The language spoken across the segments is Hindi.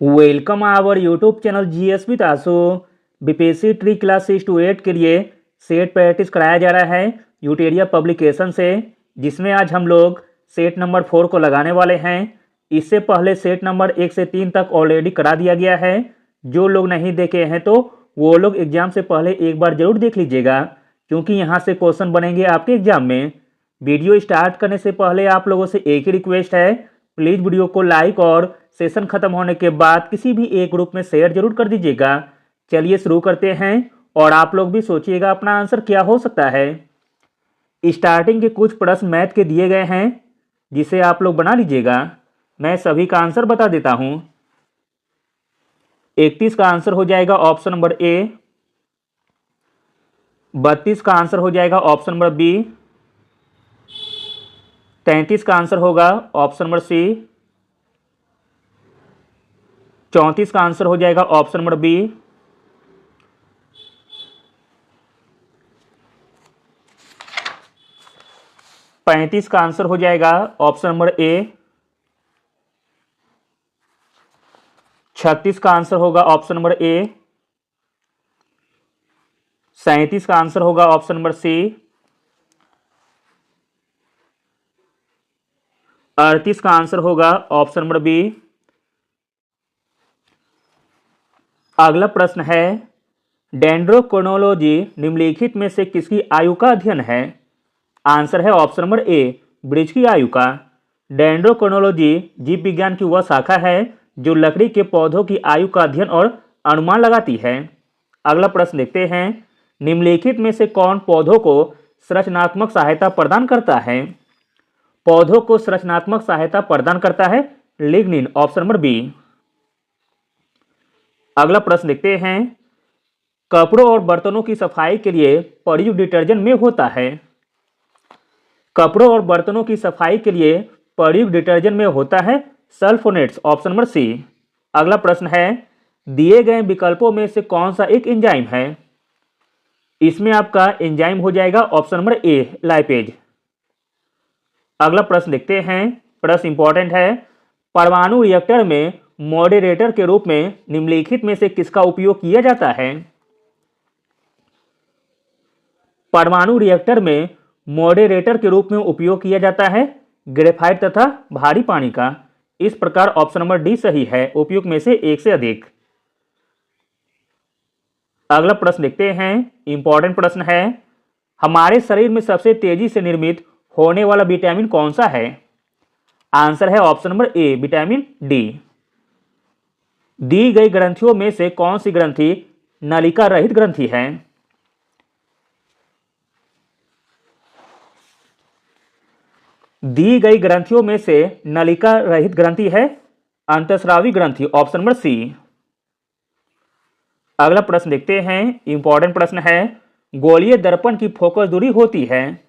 Welcome our YouTube channel GS with Ashu. BPSC TRE class 6 to 8 के लिए सेट प्रैक्टिस कराया जा रहा है यूटेरिया पब्लिकेशन से, जिसमें आज हम लोग सेट नंबर 4 को लगाने वाले हैं। इससे पहले सेट नंबर 1 से 3 तक ऑलरेडी करा दिया गया है। जो लोग नहीं देखे हैं तो वो लोग एग्जाम से पहले एक बार जरूर देख लीजिएगा, क्योंकि यहाँ से क्वेश्चन बनेंगे आपके एग्जाम में। वीडियो स्टार्ट करने से पहले आप लोगों से एक ही रिक्वेस्ट है, प्लीज़ वीडियो को लाइक और सेशन खत्म होने के बाद किसी भी एक ग्रुप में शेयर जरूर कर दीजिएगा। चलिए शुरू करते हैं और आप लोग भी सोचिएगा अपना आंसर क्या हो सकता है। स्टार्टिंग के कुछ प्रश्न मैथ के दिए गए हैं, जिसे आप लोग बना लीजिएगा। मैं सभी का आंसर बता देता हूं। 31 का आंसर हो जाएगा ऑप्शन नंबर ए। 32 का आंसर हो जाएगा ऑप्शन नंबर बी। 33 का आंसर होगा ऑप्शन नंबर सी। 34 का आंसर हो जाएगा ऑप्शन नंबर बी। 35 का आंसर हो जाएगा ऑप्शन नंबर ए। 36 का आंसर होगा ऑप्शन नंबर ए। 37 का आंसर होगा ऑप्शन नंबर सी। 38 का आंसर होगा ऑप्शन नंबर बी। अगला प्रश्न है, डेंड्रोक्रोनोलॉजी निम्नलिखित में से किसकी आयु का अध्ययन है? आंसर है ऑप्शन नंबर ए, वृक्ष की आयु का। डेंड्रोक्रोनोलॉजी जीव विज्ञान की वह शाखा है जो लकड़ी के पौधों की आयु का अध्ययन और अनुमान लगाती है। अगला प्रश्न देखते हैं, निम्नलिखित में से कौन पौधों को संरचनात्मक सहायता प्रदान करता है? पौधों को संरचनात्मक सहायता प्रदान करता है लिग्निन, ऑप्शन नंबर बी। अगला प्रश्न देखते हैं, कपड़ों और बर्तनों की सफाई के लिए प्रयुक्त डिटर्जेंट में होता है? कपड़ों और बर्तनों की सफाई के लिए प्रयुक्त डिटर्जेंट में होता है सल्फोनेट्स, ऑप्शन नंबर सी। अगला प्रश्न है, दिए गए विकल्पों में से कौन सा एक एंजाइम है? इसमें आपका एंजाइम हो जाएगा ऑप्शन नंबर ए, लाइपेज। अगला प्रश्न देखते हैं, प्रश्न इंपॉर्टेंट है, परमाणु रिएक्टर में मॉडरेटर के रूप में निम्नलिखित में से किसका उपयोग किया जाता है? परमाणु रिएक्टर में मॉडरेटर के रूप में उपयोग किया जाता है ग्रेफाइट तथा भारी पानी का। इस प्रकार ऑप्शन नंबर डी सही है, उपयोग में से एक से अधिक। अगला प्रश्न देखते हैं, इंपॉर्टेंट प्रश्न है, हमारे शरीर में सबसे तेजी से निर्मित होने वाला विटामिन कौन सा है? आंसर है option number A, vitamin D. दी गई ग्रंथियों में से कौन सी ग्रंथि नलिका रहित ग्रंथि है? दी गई ग्रंथियों में से नलिका रहित ग्रंथि है अंतःस्रावी ग्रंथि, ऑप्शन नंबर सी। अगला प्रश्न देखते हैं, इंपॉर्टेंट प्रश्न है, गोलीय दर्पण की फोकस दूरी होती है?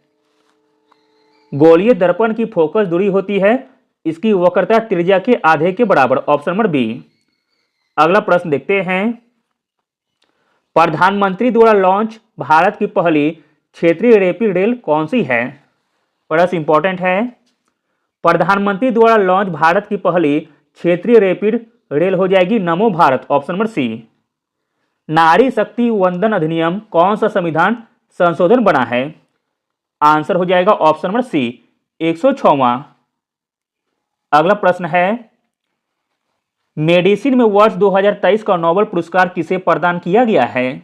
गोलीय दर्पण की फोकस दूरी होती है इसकी वक्रता त्रिज्या के आधे के बराबर, ऑप्शन नंबर बी। अगला प्रश्न देखते हैं, प्रधानमंत्री द्वारा लॉन्च भारत की पहली क्षेत्रीय रैपिड रेल कौन सी है? प्रश्न इंपॉर्टेंट है, प्रधानमंत्री द्वारा लॉन्च भारत की पहली क्षेत्रीय रैपिड रेल हो जाएगी नमो भारत, ऑप्शन नंबर सी। नारी शक्ति वंदन अधिनियम कौन सा संविधान संशोधन बना है? आंसर हो जाएगा ऑप्शन नंबर सी, 106वां। अगला प्रश्न है, मेडिसिन में वर्ष 2023 का नोबेल पुरस्कार किसे प्रदान किया गया है?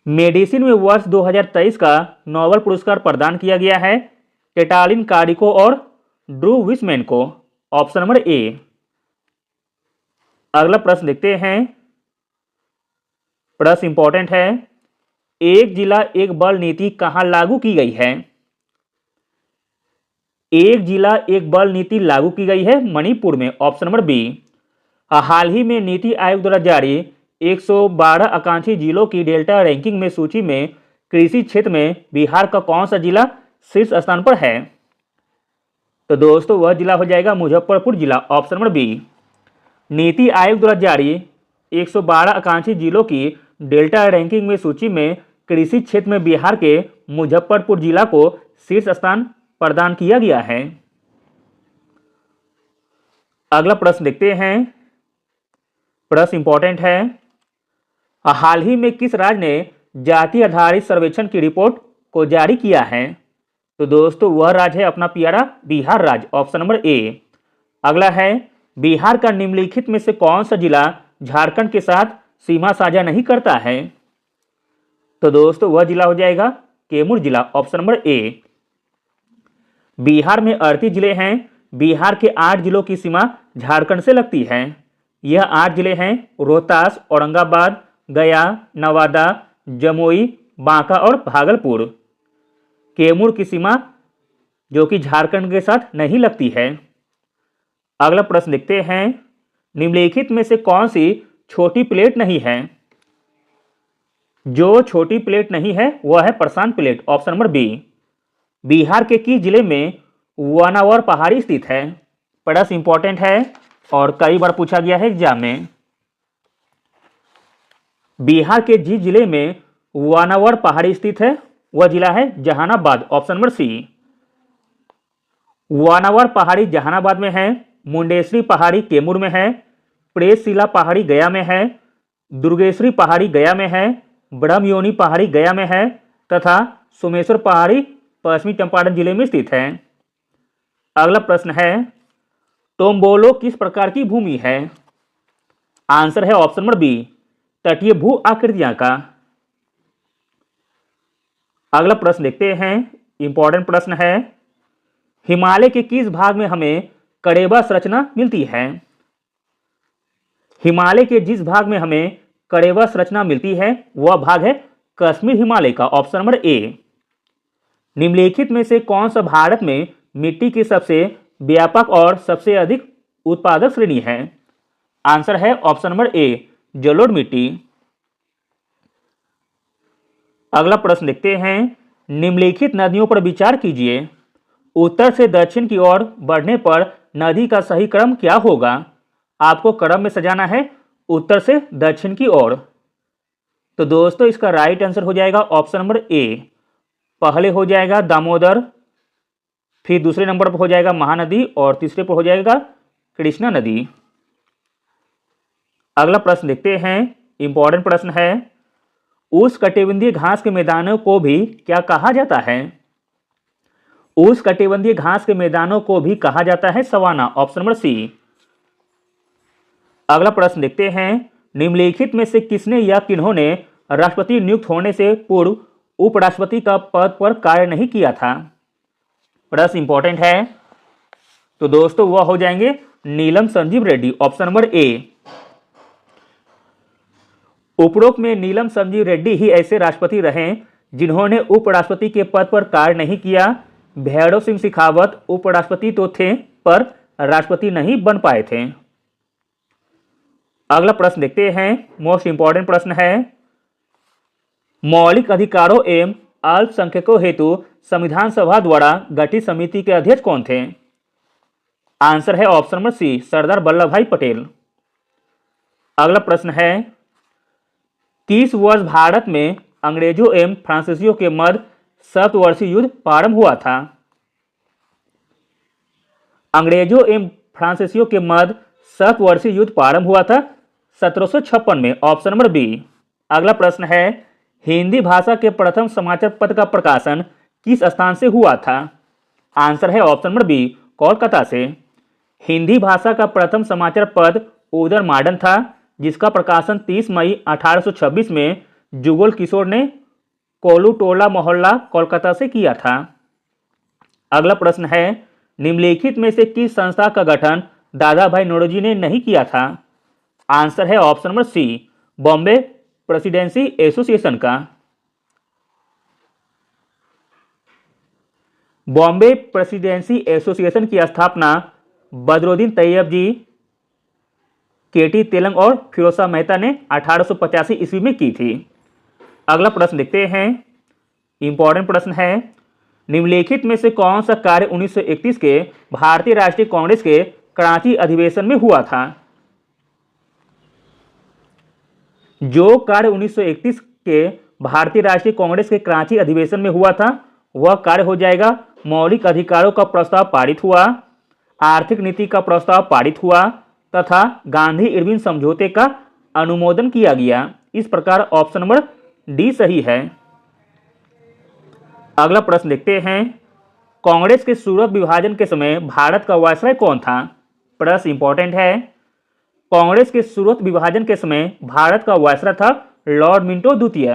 मेडिसिन में वर्ष 2023 का नोबेल पुरस्कार प्रदान किया गया है कैटालिन कारिको और ड्रू विसमैन को, ऑप्शन नंबर ए। अगला प्रश्न देखते हैं, प्रश्न इंपॉर्टेंट है, एक जिला एक बल नीति कहां लागू की गई है? एक जिला एक बल नीति लागू की गई है मणिपुर में, ऑप्शन नंबर बी। हाल ही में नीति आयोग द्वारा जारी 112 आकांक्षी जिलों की डेल्टा रैंकिंग में सूची में कृषि क्षेत्र में बिहार का कौन सा जिला शीर्ष स्थान पर है? तो दोस्तों वह जिला हो जाएगा मुजफ्फरपुर जिला, option number B. NITI Aayog द्वारा जारी 112 आकांक्षी जिलों की डेल्टा रैंकिंग में सूची में कृषि क्षेत्र में बिहार के मुजफ्फरपुर जिला को शीर्ष स्थान प्रदान किया गया है। अगला प्रश्न देखते हैं। प्रश्न इंपॉर्टेंट है। हाल ही में किस राज्य ने जाति आधारित सर्वेक्षण की रिपोर्ट को जारी किया है? तो दोस्तों वह राज्य है अपना प्यारा बिहार राज्य, ऑप्शन नंबर ए। अगला है, बिहार का निम्नलिखित में से कौन सा जिला झारखंड के साथ सीमा साझा नहीं करता है? तो दोस्तों वह जिला हो जाएगा कैमूर जिला, ऑप्शन नंबर ए। बिहार में 38 जिले हैं। बिहार के 8 जिलों की सीमा झारखंड से लगती है। यह 8 जिले हैं रोहतास, औरंगाबाद, गया, नवादा, जमुई, बांका और भागलपुर। कैमूर की सीमा जो कि झारखंड के साथ नहीं लगती है। अगला प्रश्न लिखते हैं। निम्नलिखित में से कौन सी छोटी प्लेट नहीं है? जो छोटी प्लेट नहीं है वह है प्रशांत plate, option number B. Bihar के किस जिले में वानावर पहाड़ी स्थित है? प्रश्न इंपॉर्टेंट है और कई बार पूछा गया है एग्जाम में। बिहार के जिस जिले में वानावर पहाड़ी स्थित है वह जिला है जहानाबाद, ऑप्शन नंबर सी। वानावर पहाड़ी जहानाबाद में है, मुंडेश्वरी पहाड़ी कैमूर में है, प्रेसशिला पहाड़ी गया में है, दुर्गेश्वरी पहाड़ी गया में है, ब्रह्मयोनी पहाड़ी गया में है तथा सोमेश्वर पहाड़ी पश्चिमी चंपारण जिले में स्थित है। अगला प्रश्न है, टोम्बोलो किस प्रकार की भूमि है? आंसर है ऑप्शन नंबर बी, तटीय भू आकृतियां का। अगला प्रश्न देखते हैं। इंपॉर्टेंट प्रश्न है। हिमालय के किस भाग में हमें कड़ेबा संरचना मिलती है? हिमालय के जिस भाग में हमें कड़ेबा संरचना मिलती है वह भाग है कश्मीर हिमालय का, ऑप्शन नंबर ए। निम्नलिखित में से कौन सा भारत में मिट्टी की सबसे व्यापक और सबसे अधिक उत्पादक श्रेणी है? आंसर है ऑप्शन नंबर ए, जलोढ़ मिट्टी। अगला प्रश्न देखते हैं। निम्नलिखित नदियों पर विचार कीजिए। उत्तर से दक्षिण की ओर बढ़ने पर नदी का सही क्रम क्या होगा? आपको क्रम में सजाना है उत्तर से दक्षिण की ओर। तो दोस्तों इसका राइट आंसर हो जाएगा ऑप्शन नंबर ए। पहले हो जाएगा दामोदर, फिर दूसरे नंबर पर हो जाएगा महानदी और तीसरे पर हो जाएगा कृष्णा नदी। अगला प्रश्न देखते हैं। इंपॉर्टेंट प्रश्न है। उष्णकटिबंधीय घास के मैदानों को भी क्या कहा जाता है? उष्णकटिबंधीय घास के मैदानों को भी कहा जाता है सवाना, ऑप्शन नंबर सी। अगला प्रश्न देखते हैं। निम्नलिखित में से किसने या किन्होंने राष्ट्रपति नियुक्त होने से पूर्व उपराष्ट्रपति का पद पर कार्य नहीं किया था? प्रश्न इंपॉर्टेंट है। तो दोस्तों वह हो जाएंगे Neelam Sanjiva Reddy, option number A. उपरोक्त में नीलम संजीव रेड्डी ही ऐसे राष्ट्रपति रहे जिन्होंने उपराष्ट्रपति के पद पर कार्य नहीं किया। भैरव सिंह शेखावत उपराष्ट्रपति तो थे पर राष्ट्रपति नहीं बन पाए थे। अगला प्रश्न देखते हैं। मोस्ट इंपॉर्टेंट प्रश्न है। मौलिक अधिकारों एवं अल्पसंख्यकों हेतु संविधान सभा द्वारा गठित समिति के अध्यक्ष कौन थे? आंसर है ऑप्शन नंबर सी, सरदार वल्लभ भाई पटेल। अगला प्रश्न है। किस वर्ष भारत में अंग्रेजों एवं फ्रांसीसियों के मध्य 7 वर्षीय युद्ध प्रारंभ हुआ था? अंग्रेजों एवं फ्रांसीसियों के मध्य 7 वर्षीय युद्ध प्रारंभ हुआ था 1756 में, ऑप्शन नंबर बी। अगला प्रश्न है। हिंदी भाषा के प्रथम समाचार पत्र का प्रकाशन किस स्थान से हुआ था? आंसर है ऑप्शन नंबर बी, कोलकाता से। हिंदी भाषा का प्रथम समाचार पत्र उदय मॉडर्न था जिसका प्रकाशन 30 मई 1826 में जुगल किशोर ने कोलुटोला मोहल्ला कोलकाता से किया था। अगला प्रश्न है। निम्नलिखित में से किस संस्था का गठन दादा भाई नौरोजी ने नहीं किया था? आंसर है option number C, Bombay presidency association का। बॉम्बे प्रेसिडेंसी एसोसिएशन की स्थापना बदरुद्दीन तैयब जी, केटी तेलंग और फिरोज शाह मेहता ने 1885 ईस्वी में की थी। अगला प्रश्न देखते हैं। इंपॉर्टेंट प्रश्न है। निम्नलिखित में से कौन सा कार्य 1931 के भारतीय राष्ट्रीय कांग्रेस के कराची अधिवेशन में हुआ था? जो कार्य 1931 के भारतीय राष्ट्रीय कांग्रेस के कराची अधिवेशन में हुआ था वह कार्य हो जाएगा मौलिक अधिकारों का प्रस्ताव पारित हुआ, आर्थिक नीति का प्रस्ताव पारित हुआ तथा गांधी इरविन समझौते का अनुमोदन किया गया। इस प्रकार ऑप्शन नंबर डी सही है। अगला प्रश्न देखते हैं, कांग्रेस के सूरत विभाजन के समय भारत का वायसराय कौन था? प्रश्न इंपॉर्टेंट है। कांग्रेस के सूरत विभाजन के समय भारत का वायसराय था लॉर्ड मिंटो द्वितीय।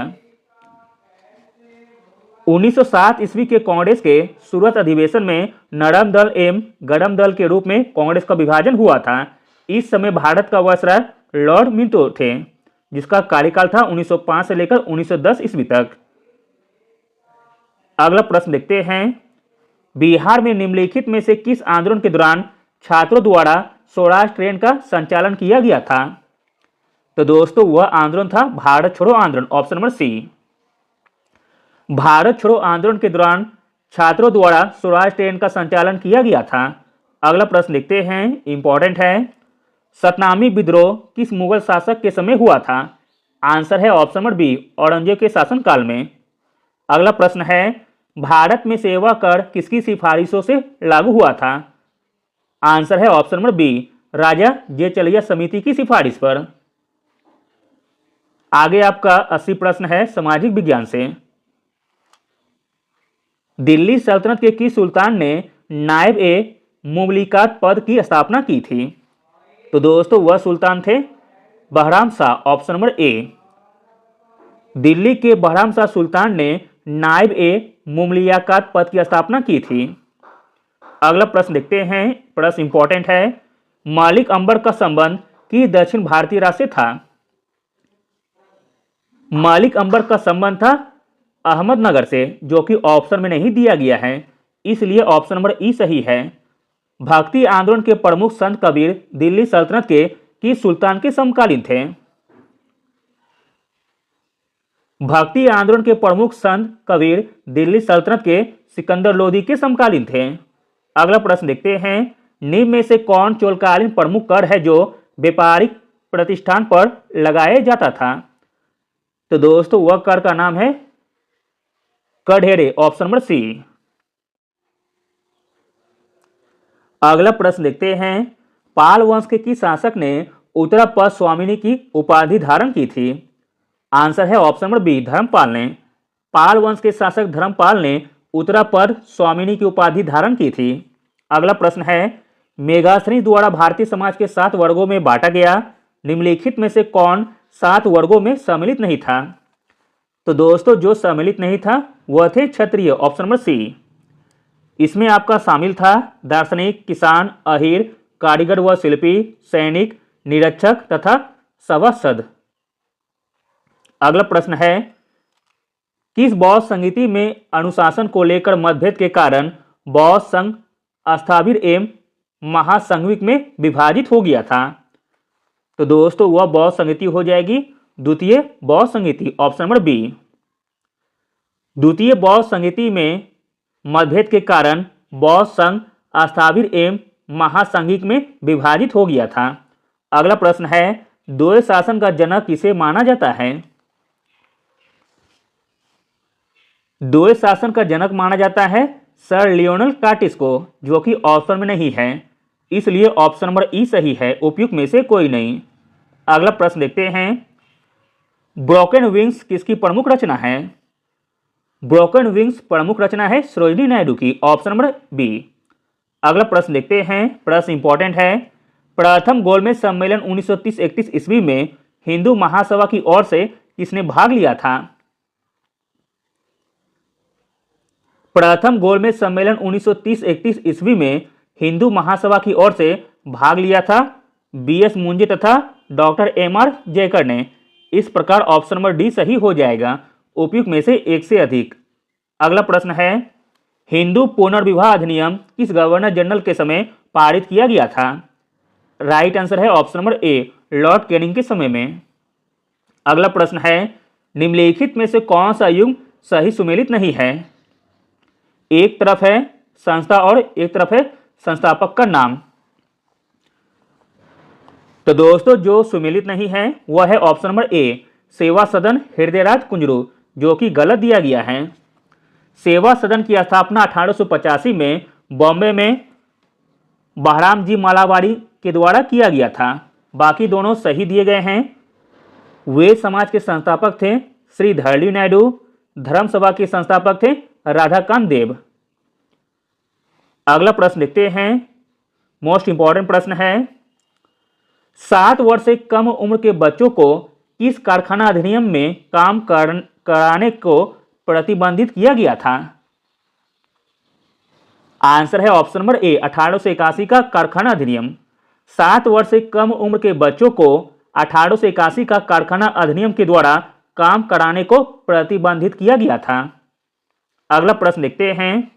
1907 ईस्वी के कांग्रेस के सूरत अधिवेशन में नरम दल एवं गरम दल के रूप में कांग्रेस का विभाजन हुआ था। इस समय भारत का वायसराय लॉर्ड मिंटो थे, जिसका कार्यकाल था 1905 से लेकर 1910 ईस्वी तक। अगला प्रश्न देखते हैं, बिहार में निम्नलिखित में से किस आंदोलन के दौरान छात्रों द्वारा स्वराज ट्रेन का संचालन किया गया था? तो दोस्तों वह आंदोलन था भारत छोड़ो आंदोलन, ऑप्शन नंबर सी। भारत छोड़ो आंदोलन के दौरान छात्रों द्वारा स्वराज ट्रेन का संचालन किया गया था। अगला प्रश्न देखते हैं, इंपॉर्टेंट है। सतनामी विद्रोह किस मुगल शासक के समय हुआ था? आंसर है ऑप्शन नंबर बी, औरंगजेब के शासनकाल में। अगला प्रश्न है, भारत में सेवा कर किसकी सिफारिशों से लागू हुआ था? आंसर है ऑप्शन नंबर बी, राजा जेचलिया समिति की सिफारिश पर। आगे आपका 80 प्रश्न है सामाजिक विज्ञान से। दिल्ली सल्तनत के किस सुल्तान ने नायब ए मुमलिकात पद की स्थापना की थी? तो दोस्तों वह सुल्तान थे Bahram Shah, option number A. Delhi के बहराम शाह सुल्तान ने नायब ए मुमलिकात पद की स्थापना की थी। अगला प्रश्न देखते हैं, प्रश्न इंपॉर्टेंट है। मलिक अंबर का संबंध किस दक्षिण भारतीय राज्य से था? मलिक अंबर का संबंध था अहमदनगर से, जो कि ऑप्शन में नहीं दिया गया है, इसलिए ऑप्शन नंबर ई सही है। भक्ति आंदोलन के प्रमुख संत कबीर दिल्ली सल्तनत के किस सुल्तान के समकालीन थे? भक्ति आंदोलन के प्रमुख संत कबीर दिल्ली सल्तनत के सिकंदर लोदी के समकालीन थे। अगला प्रश्न देखते हैं, निम्न में से कौन चोलकालीन प्रमुख कर है जो व्यापारिक प्रतिष्ठान पर लगाया जाता था? तो दोस्तों वह कर का नाम है कढेरे, ऑप्शन नंबर सी। अगला प्रश्न देखते हैं, पाल वंश के किस शासक ने उत्तरापद स्वामिनी की उपाधि धारण की थी? आंसर है ऑप्शन नंबर बी, धर्मपाल ने। पाल वंश के शासक धर्मपाल ने उत्तरापद स्वामिनी की उपाधि धारण की थी। अगला प्रश्न है, मेघाश्री द्वारा भारतीय समाज के 7 वर्गों में बांटा गया, निम्नलिखित में से कौन 7 वर्गों में सम्मिलित नहीं था? तो दोस्तों जो सम्मिलित नहीं था वह थे क्षत्रिय, ऑप्शन नंबर सी। इसमें आपका शामिल था दार्शनिक, किसान, अहीर, कारीगर व शिल्पी, सैनिक, निरीक्षक तथा सभासद। अगला प्रश्न है, किस बौद्ध संगीति में अनुशासन को लेकर मतभेद के कारण बौद्ध संघ अस्थाविर एवं महासंघविक में विभाजित हो गया था? तो दोस्तों वह बौद्ध संगीति हो जाएगी द्वितीय बौद्ध संगीति, ऑप्शन नंबर बी। द्वितीय बौद्ध संगीति में मतभेद के कारण बौद्ध संघ अस्थाविर एवं महासंघिक में विभाजित हो गया था। अगला प्रश्न है, द्वैत शासन का जनक किसे माना जाता है? द्वैत शासन का जनक माना जाता है सर लियोनल कार्टिस को, जो कि ऑप्शन में नहीं है, इसलिए ऑप्शन नंबर ई सही है, उपयुक्त में से कोई नहीं। अगला प्रश्न देखते हैं, ब्रोकन विंग्स किसकी प्रमुख रचना है? ब्रोकन विंग्स प्रमुख रचना है सरोजिनी नायडू की, ऑप्शन नंबर बी। अगला प्रश्न देखते हैं, प्रश्न इंपॉर्टेंट है। प्रथम गोलमेज सम्मेलन 1930-31 ईस्वी में हिंदू महासभा की ओर से किसने भाग लिया था? प्रथम गोलमेज सम्मेलन 1930-31 ईस्वी में हिंदू महासभा की ओर से भाग लिया था बीएस मुंजे तथा डॉक्टर एमआर जयकर ने। इस प्रकार ऑप्शन नंबर डी सही हो जाएगा, उपयुक्त में से एक से अधिक। अगला प्रश्न है, हिंदू पुनर्विवाह अधिनियम किस गवर्नर जनरल के समय पारित किया गया था? राइट आंसर है ऑप्शन नंबर ए, लॉर्ड कैनिंग के समय में। अगला प्रश्न है, निम्नलिखित में से कौन सा युग्म सही सुमेलित नहीं है? एक तरफ है संस्था और एक तरफ है संस्थापक का नाम। तो दोस्तों जो सुमेलित नहीं है वह है ऑप्शन नंबर ए, सेवा सदन हृदयराज कुंजरू, जो कि गलत दिया गया है। सेवा सदन की स्थापना 1885 में बॉम्बे में बहराम जी मालावाड़ी के द्वारा किया गया था। बाकी दोनों सही दिए गए हैं। वे समाज के संस्थापक थे श्री धरली नायडू। धर्म सभा के संस्थापक थे राधाकांत देव। अगला प्रश्न देखते हैं, मोस्ट इंपॉर्टेंट प्रश्न है, 7 वर्ष से कम उम्र के बच्चों को किस कारखाना अधिनियम में काम कराने को प्रतिबंधित किया गया था? आंसर है ऑप्शन नंबर ए 1881 का कारखाना अधिनियम। 7 वर्ष से कम उम्र के बच्चों को 1881 का कारखाना अधिनियम के द्वारा काम कराने को प्रतिबंधित किया गया था। अगला प्रश्न देखते हैं,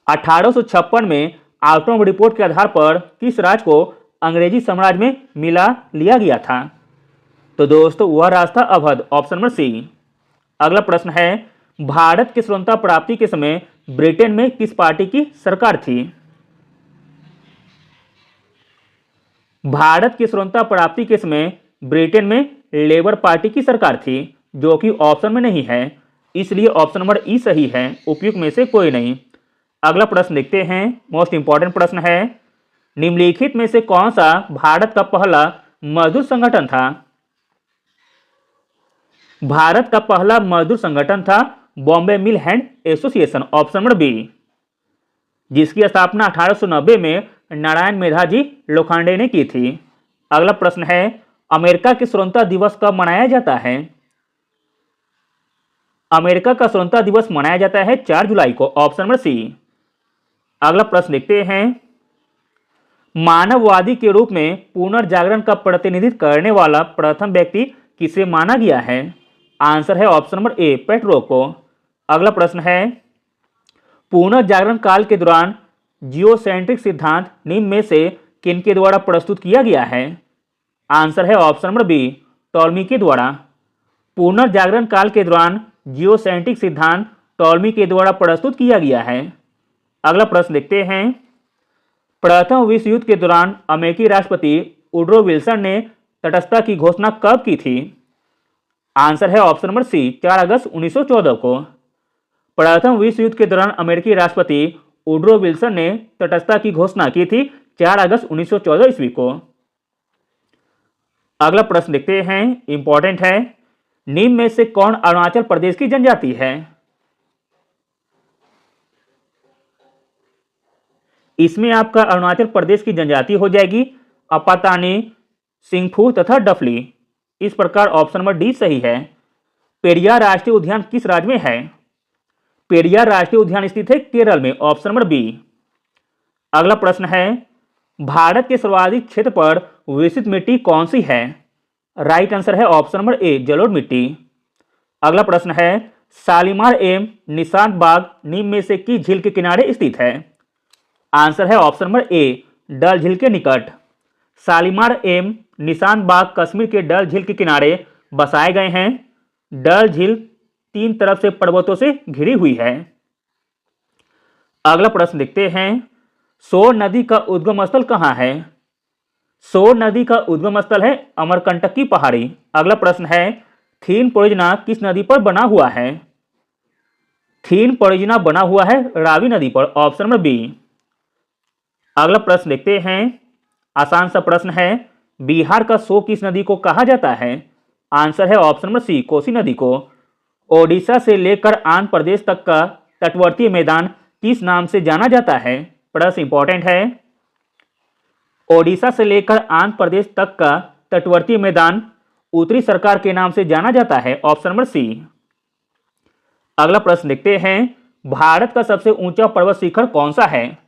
1856 में आउटकम रिपोर्ट के आधार पर किस राज्य को अंग्रेजी साम्राज्य में मिला लिया गया था? तो दोस्तों वह राज्य था अवध, ऑप्शन नंबर सी। अगला प्रश्न है, भारत की स्वतंत्रता प्राप्ति के समय ब्रिटेन में किस पार्टी की सरकार थी? भारत की स्वतंत्रता प्राप्ति के समय ब्रिटेन में लेबर पार्टी की सरकार थी, जो कि ऑप्शन में नहीं है, इसलिए ऑप्शन नंबर ई सही है, उपयुक्त में से कोई नहीं। अगला प्रश्न देखते हैं, मोस्ट इंपॉर्टेंट प्रश्न है, निम्नलिखित में से कौन सा भारत का पहला मजदूर संगठन था? भारत का पहला मजदूर संगठन था Bombay mill hand association, option number B, जिसकी स्थापना 1890 में नारायण मेधाजी लोखंडे ने की थी। अगला प्रश्न है, अमेरिका की स्वतंत्रता दिवस कब मनाया जाता है? अमेरिका का स्वतंत्रता दिवस मनाया जाता है 4 जुलाई को, ऑप्शन नंबर सी। अगला प्रश्न देखते हैं, मानववादी के रूप में पुनर्जागरण का प्रतिनिधित्व करने वाला प्रथम व्यक्ति किसे माना गया है? आंसर है ऑप्शन नंबर ए पेट्रो को। अगला प्रश्न है, पुनर्जागरण काल के दौरान जियोसेंट्रिक सिद्धांत निम्न में से किनके द्वारा प्रस्तुत किया गया है? आंसर है ऑप्शन नंबर बी टॉलमी के द्वारा। पुनर्जागरण काल के दौरान जियोसेंट्रिक सिद्धांत टॉलमी के द्वारा प्रस्तुत किया गया है। अगला प्रश्न देखते हैं, प्रथम विश्व युद्ध के दौरान अमेरिकी राष्ट्रपति वुडरो विल्सन ने तटस्थता की घोषणा कब की थी? आंसर है ऑप्शन नंबर सी 4 अगस्त 1914 को। प्रथम विश्व युद्ध के दौरान अमेरिकी राष्ट्रपति वुडरो विल्सन ने तटस्थता की घोषणा की थी 4 अगस्त 1914 ईस्वी को। अगला प्रश्न देखते हैं, इंपॉर्टेंट है, निम्न में से कौन अरुणाचल प्रदेश की जनजाति है? इसमें आपका अरुणाचल प्रदेश की जनजाति हो जाएगी अपातानी, सिंगफू तथा डफली। इस प्रकार ऑप्शन नंबर डी सही है। पेरियार राष्ट्रीय उद्यान किस राज्य में है? पेरियार राष्ट्रीय उद्यान स्थित है केरल में, ऑप्शन नंबर बी। अगला प्रश्न है, भारत के सर्वाधिक क्षेत्र पर विकसित मिट्टी कौन सी है? राइट आंसर है ऑप्शन नंबर ए जलोढ़ मिट्टी। अगला प्रश्न है, शालीमार एवं निशांत बाग निम्न में से किस झील के किनारे स्थित है? आंसर है ऑप्शन नंबर ए डल झील के निकट। शालीमार एवं निशांत बाग कश्मीर के डल झील के किनारे बसाए गए हैं। डल झील 3 तरफ से पर्वतों से घिरी हुई है। अगला प्रश्न देखते हैं, सोन नदी का उद्गम स्थल कहां है? सोन नदी का उद्गम स्थल है अमरकंटक की पहाड़ी। अगला प्रश्न है, थीन परियोजना किस नदी पर बना हुआ है? थीन परियोजना बना हुआ है रावी नदी पर, ऑप्शन नंबर बी। अगला प्रश्न देखते हैं, आसान सा प्रश्न है, बिहार का सो किस नदी को कहा जाता है? आंसर है ऑप्शन नंबर सी कोसी नदी को। ओडिशा से लेकर आंध्र प्रदेश तक का तटवर्ती मैदान किस नाम से जाना जाता है? प्रश्न इंपॉर्टेंट है। ओडिशा से लेकर आंध्र प्रदेश तक का तटवर्ती मैदान उत्तरी सरकार के नाम से जाना जाता है, ऑप्शन नंबर सी। अगला प्रश्न देखते हैं, भारत का सबसे ऊंचा पर्वत शिखर कौन सा है?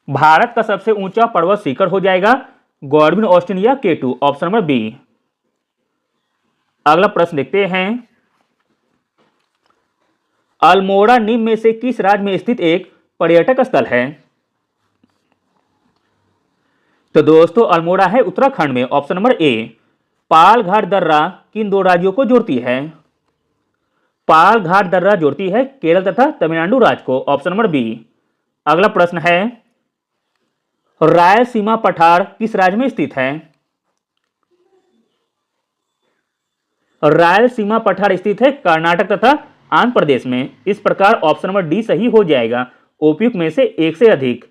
भारत का सबसे ऊंचा पर्वत शिखर हो जाएगा Godwin Australia K2, option number B. अगला प्रश्न देखते हैं, अल्मोड़ा निम्न में से किस राज्य में स्थित एक पर्यटक स्थल है? तो दोस्तों अल्मोड़ा है उत्तराखंड में, ऑप्शन नंबर ए। पालघाट दर्रा किन 2 राज्यों को जोड़ती है? पालघाट दर्रा जोड़ती है केरल तथा तमिलनाडु राज्य को, ऑप्शन नंबर बी। अगला प्रश्न है, रायलसीमा पठार किस राज्य में स्थित है? रायलसीमा पठार स्थित है कर्नाटक तथा आंध्र प्रदेश में। इस प्रकार ऑप्शन नंबर डी सही हो जाएगा, उपयुक्त में से एक से अधिक।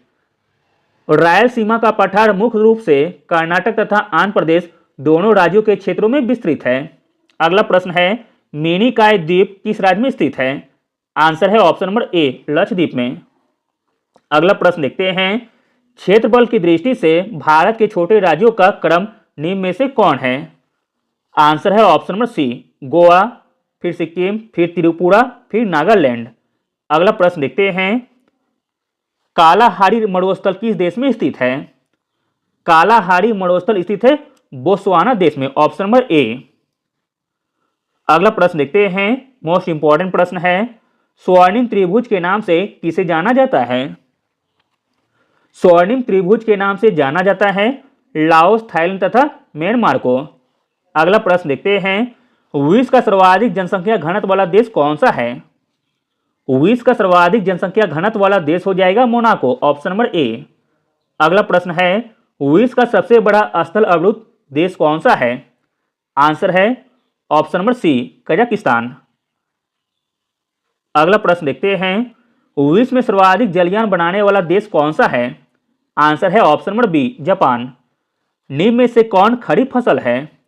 रायलसीमा का पठार मुख्य रूप से कर्नाटक तथा आंध्र प्रदेश दोनों राज्यों के क्षेत्रों में विस्तृत है। अगला प्रश्न है, मिनिकॉय द्वीप किस राज्य में स्थित है? आंसर है ऑप्शन नंबर ए, लक्षद्वीप में। अगला प्रश्न देखते हैं, क्षेत्रफल की दृष्टि से भारत के छोटे राज्यों का क्रम निम्न में से कौन है? आंसर है ऑप्शन नंबर सी, गोवा, फिर सिक्किम, फिर त्रिपुरा, फिर नागालैंड। अगला प्रश्न देखते हैं, कालाहारी मरुस्थल किस देश में स्थित है? कालाहारी मरुस्थल स्थित है बोत्सवाना देश में, ऑप्शन नंबर ए। अगला प्रश्न देखते हैं, मोस्ट इंपॉर्टेंट प्रश्न है, स्वर्णिम त्रिभुज के नाम से किसे जाना जाता है? स्वर्णिम त्रिभुज के नाम से जाना जाता है लाओस, थाईलैंड तथा म्यांमार को। अगला प्रश्न देखते हैं, विश्व का सर्वाधिक जनसंख्या घनत्व वाला देश कौन सा है? विश्व का सर्वाधिक जनसंख्या घनत्व वाला देश हो जाएगा मोनाको, ऑप्शन नंबर ए। अगला प्रश्न है, विश्व का सबसे बड़ा स्थल अवरुद्ध देश कौन सा है? आंसर है ऑप्शन नंबर सी, कजाकिस्तान। अगला प्रश्न देखते हैं, विश्व में सर्वाधिक जलयान बनाने वाला देश कौन सा है? आंसर है ऑप्शन नंबर बी, जापान। निम्न में से कौन खरीफ फसल है?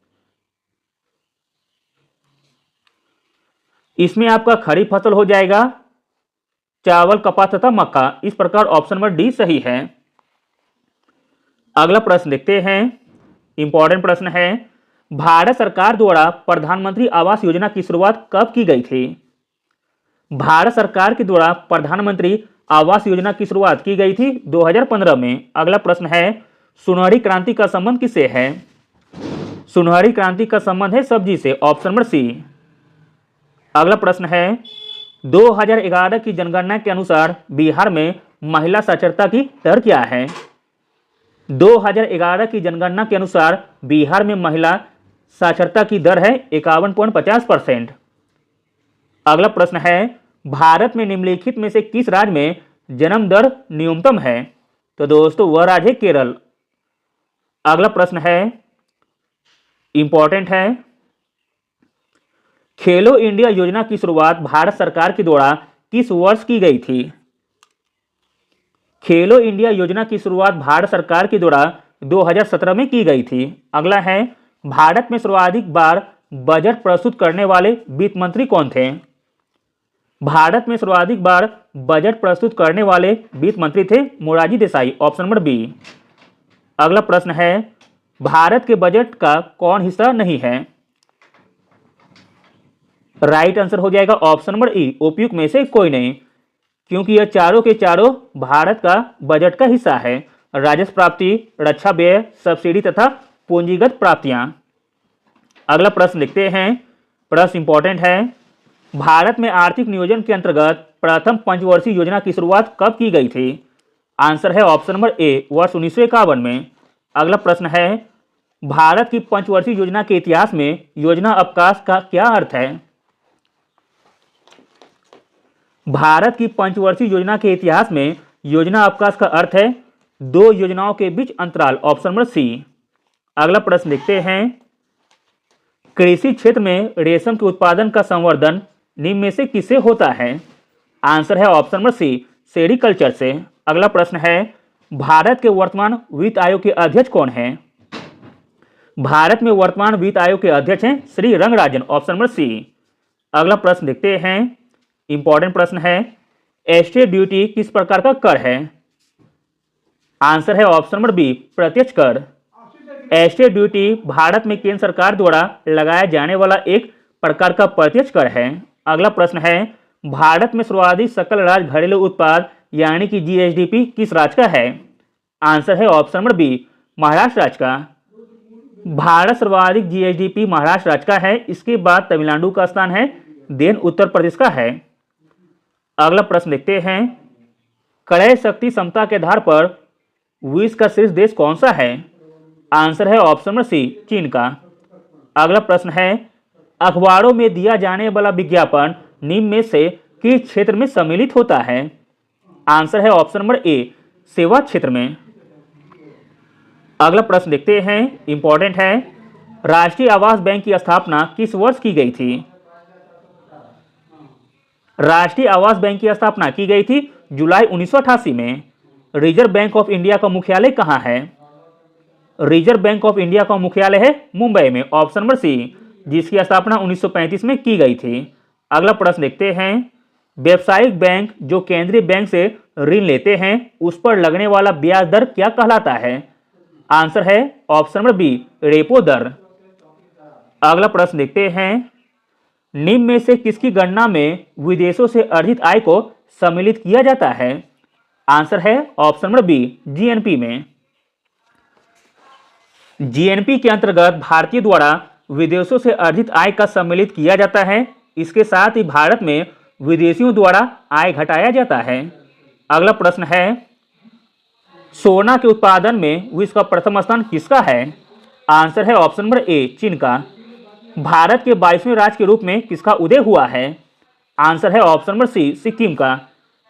इसमें आपका खरीफ फसल हो जाएगा चावल, कपास तथा मक्का। इस प्रकार ऑप्शन नंबर डी सही है। अगला प्रश्न देखते हैं, इंपॉर्टेंट प्रश्न है, भारत सरकार द्वारा प्रधानमंत्री आवास योजना की शुरुआत कब की गई थी? भारत सरकार के द्वारा प्रधानमंत्री आवास योजना की शुरुआत की गई थी 2015 में। अगला प्रश्न है, सुनहरी क्रांति का संबंध किससे है? सुनहरी क्रांति का संबंध है सब्जी से, ऑप्शन नंबर सी। अगला प्रश्न है, 2011 की जनगणना के अनुसार बिहार में महिला साक्षरता की दर क्या है? 2011 की जनगणना के अनुसार बिहार में महिला साक्षरता की दर है 51.50%। अगला प्रश्न है, भारत में निम्नलिखित में से किस राज्य में जन्म दर न्यूनतम है? तो दोस्तों वह राज्य है केरल। अगला प्रश्न है, इंपॉर्टेंट है, खेलो इंडिया योजना की शुरुआत भारत सरकार के द्वारा किस वर्ष की गई थी? खेलो इंडिया योजना की शुरुआत भारत सरकार के द्वारा 2017 में की गई थी। अगला है, भारत में सर्वाधिक बार बजट प्रस्तुत करने वाले वित्त मंत्री कौन थे? भारत में सर्वाधिक बार बजट प्रस्तुत करने वाले वित्त मंत्री थे Morarji Desai, option number B. अगला प्रश्न है, भारत के बजट का कौन हिस्सा नहीं है? राइट आंसर हो जाएगा ऑप्शन नंबर ई, उपयुक्त में से कोई नहीं, क्योंकि यह चारों के चारों भारत का बजट का हिस्सा है। राजस्व प्राप्ति, रक्षा व्यय, सब्सिडी तथा पूंजीगत प्राप्तियां। अगला प्रश्न लिखते हैं, प्रश्न इंपॉर्टेंट है, भारत में आर्थिक नियोजन के अंतर्गत प्रथम पंचवर्षीय योजना की शुरुआत कब की गई थी? आंसर है ऑप्शन नंबर ए, वर्ष 1951 में। अगला प्रश्न है, भारत की पंचवर्षीय योजना के इतिहास में योजना अवकाश का क्या अर्थ है? भारत की पंचवर्षीय योजना के इतिहास में योजना अवकाश का अर्थ है दो योजनाओं के बीच अंतराल, ऑप्शन नंबर सी। अगला प्रश्न लिखते हैं, कृषि क्षेत्र में रेशम के उत्पादन का संवर्धन निम्न में से किससे होता है? आंसर है ऑप्शन नंबर सी, सेरीकल्चर से। अगला प्रश्न है, भारत के वर्तमान वित्त आयोग के अध्यक्ष कौन है? भारत में वर्तमान वित्त आयोग के अध्यक्ष हैं Shri Rangarajan, option number C. अगला प्रश्न देखते हैं, इंपॉर्टेंट प्रश्न है, एस्टेट ड्यूटी किस प्रकार का कर है? आंसर है ऑप्शन नंबर बी, प्रत्यक्ष कर। एस्टेट ड्यूटी भारत में केंद्र सरकार द्वारा लगाया जाने वाला एक प्रकार का प्रत्यक्ष कर है। अगला प्रश्न है, भारत में सर्वाधिक सकल राज्य घरेलू उत्पाद यानी कि जीएसडीपी किस राज्य का है? आंसर है ऑप्शन नंबर बी, महाराष्ट्र राज्य का। भारत सर्वाधिक जीएसडीपी महाराष्ट्र राज्य का है, इसके बाद तमिलनाडु का स्थान है, देन उत्तर प्रदेश का है। अगला प्रश्न देखते हैं, क्रय शक्ति क्षमता के आधार पर विश्व का शीर्ष देश कौन सा है? आंसर है ऑप्शन नंबर सी, चीन का। अगला प्रश्न है, अखबारों में दिया जाने वाला विज्ञापन निम्न में से किस क्षेत्र में सम्मिलित होता है? आंसर है ऑप्शन नंबर ए, सेवा क्षेत्र में। अगला प्रश्न देखते हैं, इंपॉर्टेंट है, राष्ट्रीय आवास बैंक की स्थापना किस वर्ष की गई थी? राष्ट्रीय आवास बैंक की स्थापना की गई थी जुलाई 1988 में। रिजर्व बैंक ऑफ इंडिया का मुख्यालय कहाँ है? रिजर्व बैंक ऑफ इंडिया का मुख्यालय है मुंबई में, ऑप्शन नंबर सी, जिसकी स्थापना 1935 में की गई थी। अगला प्रश्न देखते हैं, व्यावसायिक बैंक जो केंद्रीय बैंक से ऋण लेते हैं उस पर लगने वाला ब्याज दर क्या कहलाता है? आंसर है ऑप्शन नंबर बी, रेपो दर। अगला प्रश्न देखते हैं, निम्न में से किसकी गणना में विदेशों से अर्जित आय को सम्मिलित किया जाता है? आंसर है ऑप्शन नंबर बी, जीएनपी में। जीएनपी के अंतर्गत भारतीय द्वारा विदेशों से अर्जित आय का सम्मिलित किया जाता है। इसके साथ ही भारत में विदेशियों द्वारा आय घटाया जाता है। अगला प्रश्न है, सोना के उत्पादन में विश्व का प्रथम स्थान किसका है? आंसर है ऑप्शन नंबर ए, चीन का। भारत के 22वें राज्य के रूप में किसका उदय हुआ है? आंसर है ऑप्शन नंबर सी, सिक्किम का।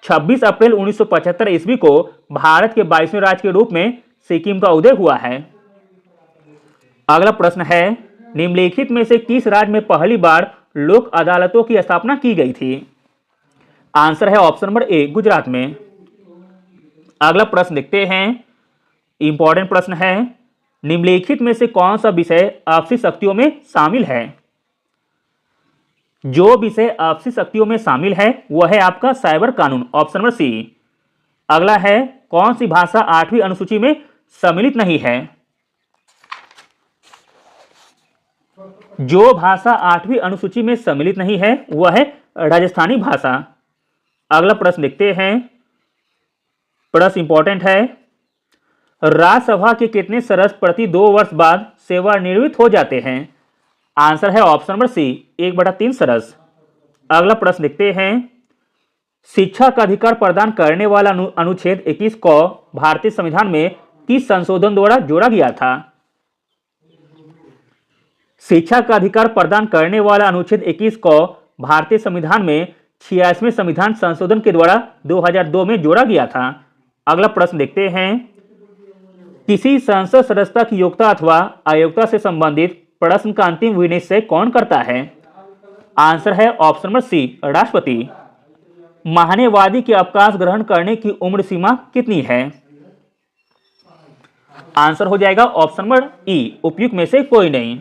26 अप्रैल 1975 ईस्वी को भारत के 22वें राज्य के रूप में सिक्किम का उदय हुआ है। अगला प्रश्न है, निम्नलिखित में से किस राज्य में पहली बार लोक अदालतों की स्थापना की गई थी? आंसर है ऑप्शन नंबर ए, गुजरात में। अगला प्रश्न देखते हैं, इंपॉर्टेंट प्रश्न है, निम्नलिखित में से कौन सा विषय आपसी शक्तियों में शामिल है? जो विषय आपसी शक्तियों में शामिल है वह है आपका साइबर कानून, ऑप्शन नंबर सी। अगला है, कौन सी भाषा 8वीं अनुसूची में सम्मिलित नहीं है? जो भाषा 8वीं अनुसूची में सम्मिलित नहीं है वह है राजस्थानी भाषा। अगला प्रश्न देखते हैं, प्रश्न इंपॉर्टेंट है, राज्यसभा के कितने सदस्य प्रति 2 वर्ष बाद सेवानिवृत्त हो जाते हैं? आंसर है ऑप्शन नंबर सी, 1/3 सदस्य। अगला प्रश्न देखते हैं, शिक्षा का अधिकार प्रदान करने वाला अनुच्छेद 21 को भारतीय संविधान में किस संशोधन द्वारा जोड़ा गया था? शिक्षा का अधिकार प्रदान करने वाला अनुच्छेद 21 को भारतीय संविधान में 86वें संविधान संशोधन के द्वारा 2002 में जोड़ा गया था। अगला प्रश्न देखते हैं, किसी संसद सदस्यता की योग्यता अथवा अयोग्यता से संबंधित प्रश्न का अंतिम विनिश्चय कौन करता है? आंसर है ऑप्शन नंबर सी, राष्ट्रपति। महान्यवादी के अवकाश ग्रहण करने की उम्र सीमा कितनी है? आंसर हो जाएगा ऑप्शन नंबर ई, उपयुक्त में से कोई नहीं।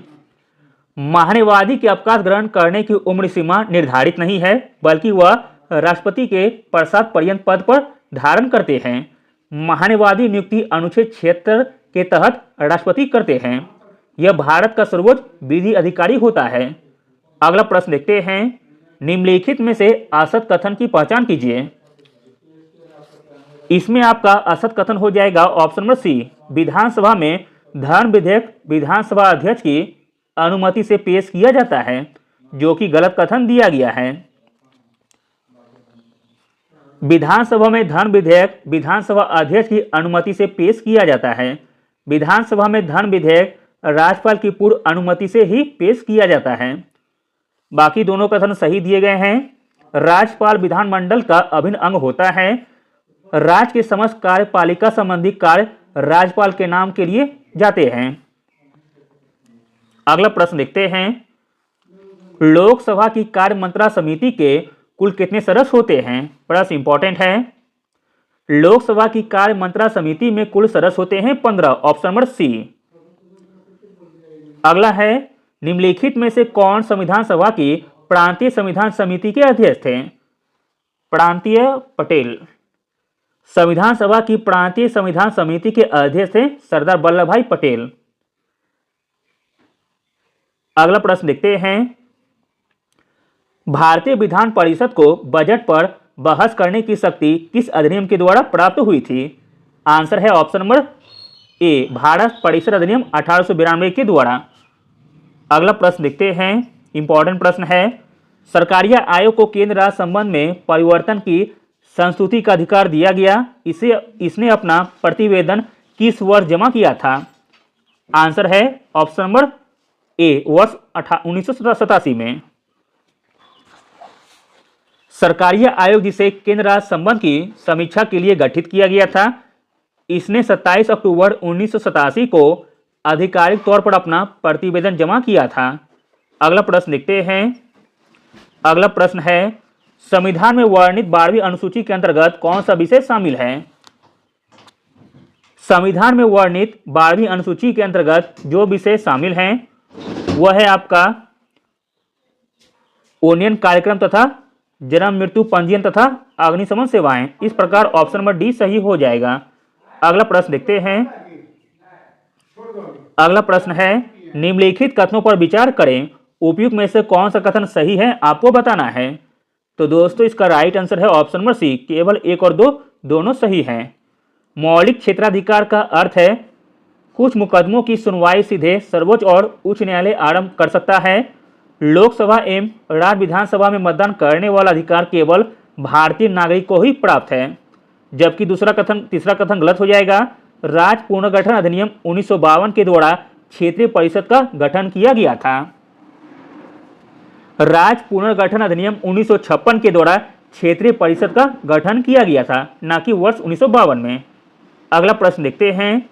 महान्यवादी के अवकाश ग्रहण करने की उम्र सीमा निर्धारित नहीं है, बल्कि वह राष्ट्रपति के पश्चात पर्यंत पद पर धारण करते हैं। महान्यवादी नियुक्ति अनुच्छेद 76 के तहत राष्ट्रपति करते हैं। यह भारत का सर्वोच्च विधि अधिकारी होता है। अगला प्रश्न देखते हैं, निम्नलिखित में से असत कथन की पहचान कीजिए। इसमें आपका असत कथन हो जाएगा ऑप्शन नंबर सी, विधानसभा में धर्म विधेयक विधानसभा अध्यक्ष की अनुमति से पेश किया जाता है, जो कि गलत कथन दिया गया है। विधानसभा में धर्म विधेयक विधानसभा अध्यक्ष की अनुमति से पेश किया जाता है। विधानसभा में धर्म विधेयक राज्यपाल की पूर्व अनुमति से ही पेश किया जाता है। बाकी दोनों कथन सही दिए गए हैं। राज्यपाल विधानमंडल का अभिन्न अंग होता है। राज्य के समस्त कार्यपालिका संबंधी कार्य राज्यपाल के नाम के लिए जाते हैं। अगला प्रश्न देखते हैं, लोकसभा की कार्य मंत्रणा समिति के कुल कितने सदस्य होते हैं? प्रश्न इंपॉर्टेंट है। लोकसभा की कार्य मंत्रणा समिति में कुल सदस्य होते हैं 15, ऑप्शन नंबर सी। अगला है, निम्नलिखित में से कौन संविधान सभा की प्रांतीय संविधान समिति के अध्यक्ष थे? प्रांतीय पटेल। संविधान सभा की प्रांतीय संविधान समिति के अध्यक्ष थे सरदार वल्लभ भाई पटेल। अगला प्रश्न देखते हैं, भारतीय विधान परिषद को बजट पर बहस करने की शक्ति किस अधिनियम के द्वारा प्राप्त हुई थी? आंसर है ऑप्शन नंबर ए, भारत परिषद अधिनियम 1892 के द्वारा। अगला प्रश्न देखते हैं, इंपॉर्टेंट प्रश्न है, सरकारिया आयोग को केंद्र राज्य संबंध में परिवर्तन की संस्तुति का अधिकार दिया गया। इसने अपना प्रतिवेदन किस वर्ष जमा किया था? आंसर है ऑप्शन नंबर ए, वर्ष 1987 में। सरकारिया आयोग जिसे केंद्र राज्य संबंध की समीक्षा के लिए गठित किया गया था, इसने 27 अक्टूबर 1987 को आधिकारिक तौर पर अपना प्रतिवेदन जमा किया था। अगला प्रश्न देखते हैं। अगला प्रश्न है, संविधान में वर्णित 12वीं अनुसूची के अंतर्गत कौन सा विषय शामिल है? संविधान में वर्णित 12वीं अनुसूची के अंतर्गत जो विषय शामिल हैं वह है आपका उन्नयन कार्यक्रम तथा जन्म मृत्यु पंजीयन तथा अग्निशमन सेवाएं। इस प्रकार ऑप्शन नंबर डी सही हो जाएगा। अगला प्रश्न देखते हैं। अगला प्रश्न है, निम्नलिखित कथनों पर विचार करें, उपयुक्त में से कौन सा कथन सही है आपको बताना है। तो दोस्तों इसका राइट आंसर है ऑप्शन नंबर सी, केवल 1 और 2 दोनों सही हैं। मौलिक क्षेत्राधिकार का अर्थ है कुछ मुकदमों की सुनवाई सीधे सर्वोच्च और उच्च न्यायालय आरंभ कर सकता है। लोकसभा एवं राज्य विधानसभा में मतदान करने वाला अधिकार केवल भारतीय नागरिक को ही प्राप्त है। जबकि तीसरा कथन गलत हो जाएगा। राज्य पुनर्गठन अधिनियम 1952 के द्वारा क्षेत्रीय परिषद का गठन किया गया था। राज्य पुनर्गठन अधिनियम 1956 के द्वारा क्षेत्रीय परिषद का गठन किया गया था, न कि वर्ष 1952 में। अगला प्रश्न देखते हैं।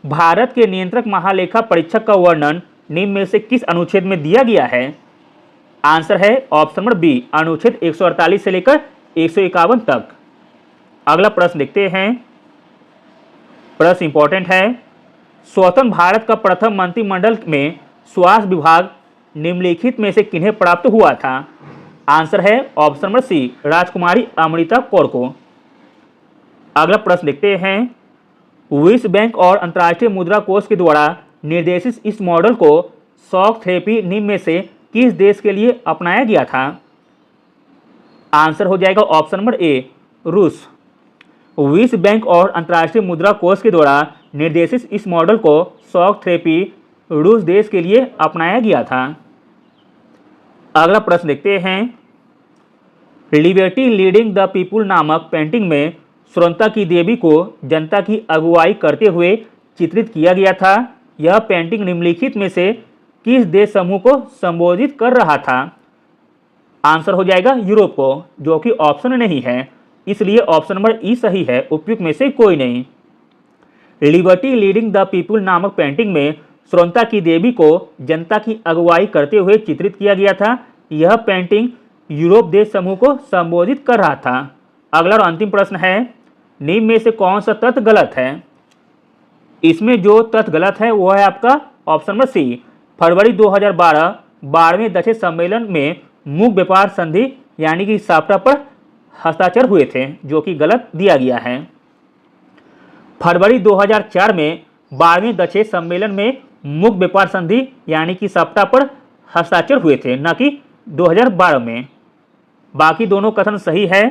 भारत के नियंत्रक महालेखा परीक्षक का वर्णन निम्न में से किस अनुच्छेद में दिया गया है? आंसर है ऑप्शन नंबर बी, अनुच्छेद 148 से लेकर 151 तक। अगला प्रश्न देखते हैं। प्रश्न इंपॉर्टेंट है। स्वतंत्र भारत का प्रथम मंत्रिमंडल में स्वास्थ्य विभाग निम्नलिखित में से किन्हें प्राप्त हुआ था? आंसर है ऑप्शन नंबर सी, राजकुमारी अमृता कौर को। अगला प्रश्न देखते हैं। विश्व बैंक और अंतर्राष्ट्रीय मुद्रा कोष के द्वारा निर्देशित इस मॉडल को शॉक थेरेपी निम्न में से किस देश के लिए अपनाया गया था? आंसर हो जाएगा ऑप्शन नंबर ए, रूस। विश्व बैंक और अंतर्राष्ट्रीय मुद्रा कोष के द्वारा निर्देशित इस मॉडल को शॉक थेरेपी रूस देश के लिए अपनाया गया था। अगला प्रश्न देखते हैं। लिबर्टी लीडिंग द पीपुल नामक पेंटिंग में स्वतंत्रता की देवी को जनता की अगुवाई करते हुए चित्रित किया गया था। यह पेंटिंग निम्नलिखित में से किस देश समूह को संबोधित कर रहा था? आंसर हो जाएगा यूरोप को, जो कि ऑप्शन नहीं है, इसलिए ऑप्शन नंबर ई सही है, उपयुक्त में से कोई नहीं। लिबर्टी लीडिंग द पीपुल नामक पेंटिंग में स्वतंत्रता की देवी को जनता की अगुवाई करते हुए चित्रित किया गया था। यह पेंटिंग यूरोप देश समूह को संबोधित कर रहा था। अगला और अंतिम प्रश्न है। निम्न में से कौन सा तथ्य गलत है? इसमें जो तथ्य गलत है वो है आपका ऑप्शन नंबर सी, फरवरी 2012 12वें दक्षिण सम्मेलन में मुक्त व्यापार संधि यानी कि साप्टा पर हस्ताक्षर हुए थे, जो कि गलत दिया गया है। फरवरी 2004 में 12वें दक्षिण सम्मेलन में मुक्त व्यापार संधि यानी कि साप्टा पर हस्ताक्षर हुए थे, न कि 2012 में। बाकी दोनों कथन सही है।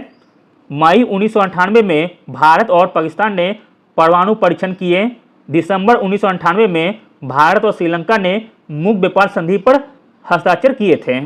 मई 1998 में भारत और पाकिस्तान ने परमाणु परीक्षण किए। दिसंबर 1998 में भारत और श्रीलंका ने मुक्त व्यापार संधि पर हस्ताक्षर किए थे।